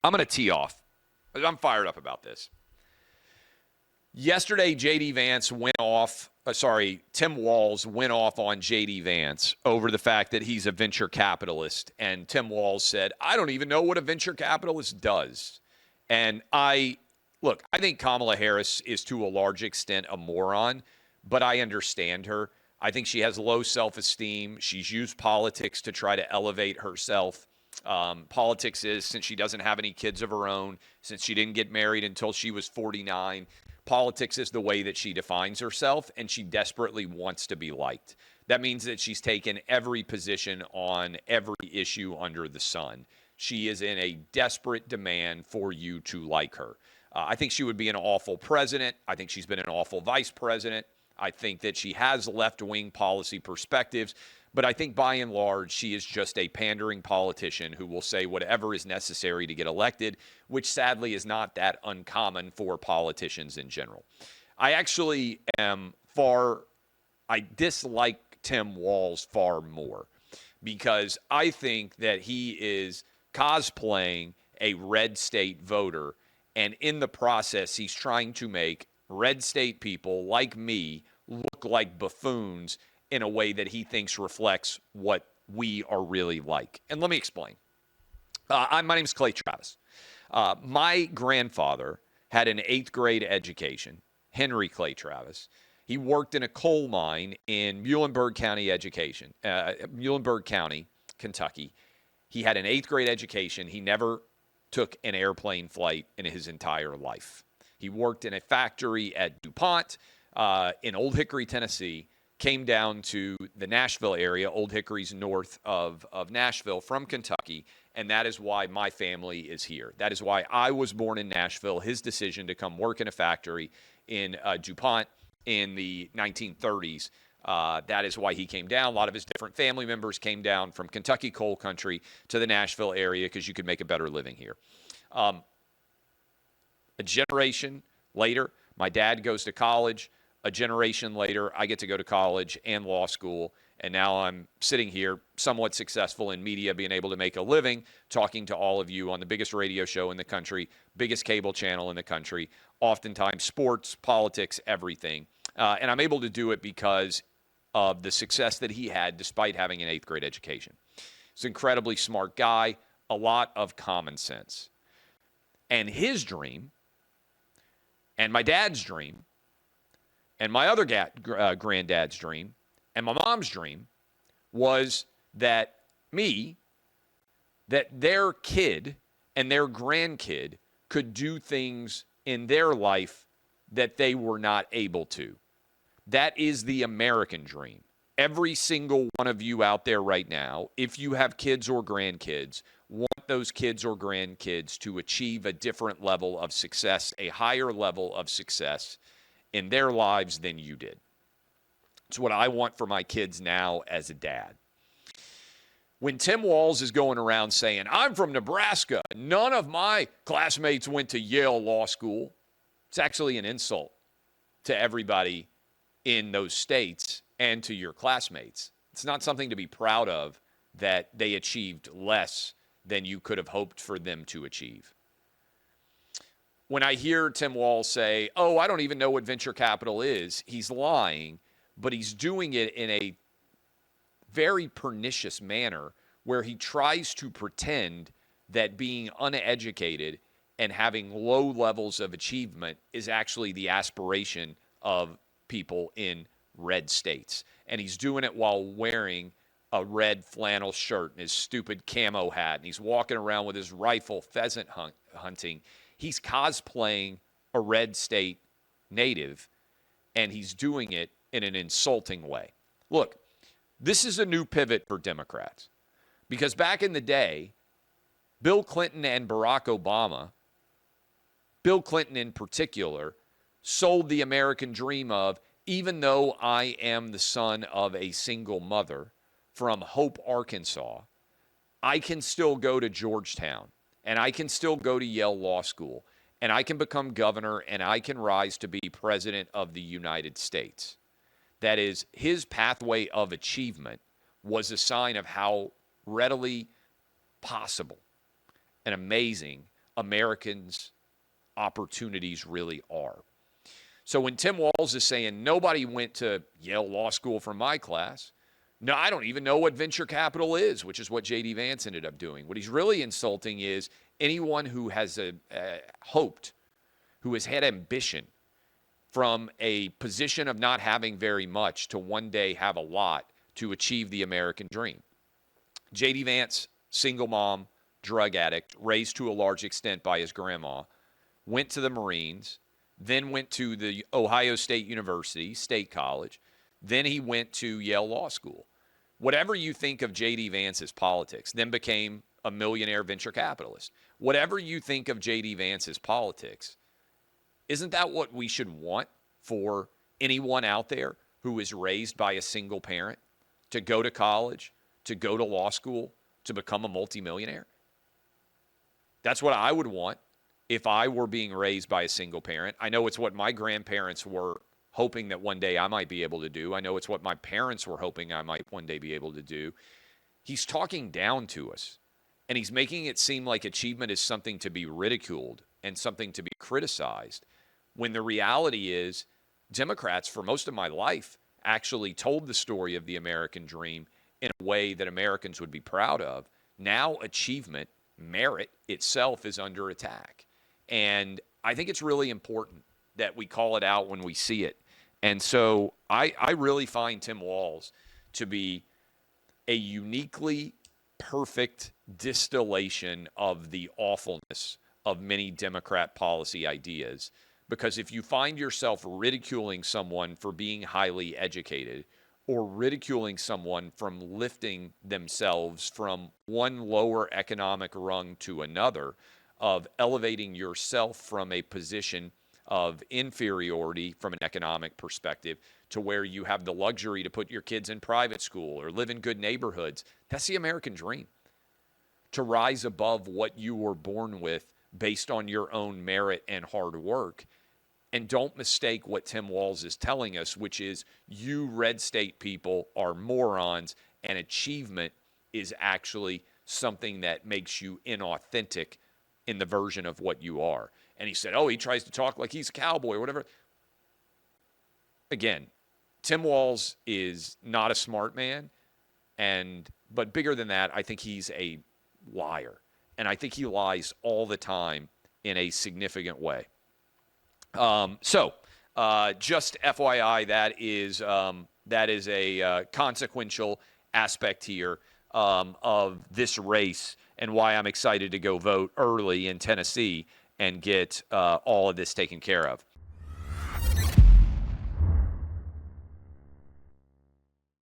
I'm going to tee off. I'm fired up about this. Yesterday, Tim Walz went off on J.D. Vance over the fact that he's a venture capitalist. And Tim Walz said, I don't even know what a venture capitalist does. And I think Kamala Harris is to a large extent a moron, but I understand her. I think she has low self-esteem. She's used politics to try to elevate herself. Politics is, since she doesn't have any kids of her own, since she didn't get married until she was 49, politics is the way that she defines herself, and she desperately wants to be liked. That means that she's taken every position on every issue under the sun. She is in a desperate demand for you to like her. I think she would be an awful president. I think she's been an awful vice president. I think that she has left-wing policy perspectives. But I think by and large, she is just a pandering politician who will say whatever is necessary to get elected, which sadly is not that uncommon for politicians in general. I dislike Tim Walz far more because I think that he is cosplaying a red state voter, and in the process, he's trying to make red state people like me look like buffoons in a way that he thinks reflects what we are really like. And let me explain. My name is Clay Travis. My grandfather had an 8th grade education, Henry Clay Travis. He worked in a coal mine in Muhlenberg County, Kentucky. He had an 8th grade education. He never took an airplane flight in his entire life. He worked in a factory at DuPont in Old Hickory, Tennessee, came down to the Nashville area. Old Hickory's north of Nashville from Kentucky, and that is why my family is here. That is why I was born in Nashville. His decision to come work in a factory in DuPont in the 1930s, that is why he came down. A lot of his different family members came down from Kentucky coal country to the Nashville area because you could make a better living here. A generation later, my dad goes to college. A generation later, I get to go to college and law school, and now I'm sitting here somewhat successful in media, being able to make a living, talking to all of you on the biggest radio show in the country, biggest cable channel in the country, oftentimes sports, politics, everything. And I'm able to do it because of the success that he had despite having an 8th grade education. He's an incredibly smart guy, a lot of common sense. And his dream, and my dad's dream, and my other granddad's dream, and my mom's dream was that their kid and their grandkid could do things in their life that they were not able to. That is the American dream. Every single one of you out there right now, if you have kids or grandkids, want those kids or grandkids to achieve a different level of success, a higher level of success in their lives than you did. It's what I want for my kids now as a dad. When Tim Walz is going around saying, I'm from Nebraska, none of my classmates went to Yale Law School, it's actually an insult to everybody in those states and to your classmates. It's not something to be proud of that they achieved less than you could have hoped for them to achieve. When I hear Tim Walz say, I don't even know what venture capital is, he's lying, but he's doing it in a very pernicious manner where he tries to pretend that being uneducated and having low levels of achievement is actually the aspiration of people in red states. And he's doing it while wearing a red flannel shirt and his stupid camo hat, and he's walking around with his rifle pheasant hunting. He's cosplaying a red state native, and he's doing it in an insulting way. Look, this is a new pivot for Democrats because back in the day, Bill Clinton and Barack Obama, Bill Clinton in particular, sold the American dream of, even though I am the son of a single mother from Hope, Arkansas, I can still go to Georgetown. And I can still go to Yale Law School, and I can become governor, and I can rise to be president of the United States. That is, his pathway of achievement was a sign of how readily possible and amazing Americans' opportunities really are. So when Tim Walz is saying nobody went to Yale Law School from my class, no, I don't even know what venture capital is, which is what J.D. Vance ended up doing. What he's really insulting is anyone who has hoped, who has had ambition from a position of not having very much to one day have a lot to achieve the American dream. J.D. Vance, single mom, drug addict, raised to a large extent by his grandma, went to the Marines, then went to the Ohio State University, State College. Then he went to Yale Law School. Whatever you think of J.D. Vance's politics, then became a millionaire venture capitalist. Whatever you think of J.D. Vance's politics, isn't that what we should want for anyone out there who is raised by a single parent to go to college, to go to law school, to become a multimillionaire? That's what I would want if I were being raised by a single parent. I know it's what my grandparents were hoping that one day I might be able to do. I know it's what my parents were hoping I might one day be able to do. He's talking down to us, and he's making it seem like achievement is something to be ridiculed and something to be criticized, when the reality is Democrats, for most of my life, actually told the story of the American dream in a way that Americans would be proud of. Now achievement, merit itself, is under attack. And I think it's really important that we call it out when we see it. And so I really find Tim Walz to be a uniquely perfect distillation of the awfulness of many Democrat policy ideas. Because if you find yourself ridiculing someone for being highly educated, or ridiculing someone from lifting themselves from one lower economic rung to another, of elevating yourself from a position of inferiority from an economic perspective to where you have the luxury to put your kids in private school or live in good neighborhoods, that's the American dream. To rise above what you were born with based on your own merit and hard work. And don't mistake what Tim Walz is telling us, which is you red state people are morons, and achievement is actually something that makes you inauthentic in the version of what you are. And he said, oh, he tries to talk like he's a cowboy or whatever. Again, Tim Walz is not a smart man, but bigger than that, I think he's a liar. And I think he lies all the time in a significant way. Just FYI, that is a consequential aspect here of this race, and why I'm excited to go vote early in Tennessee and get all of this taken care of.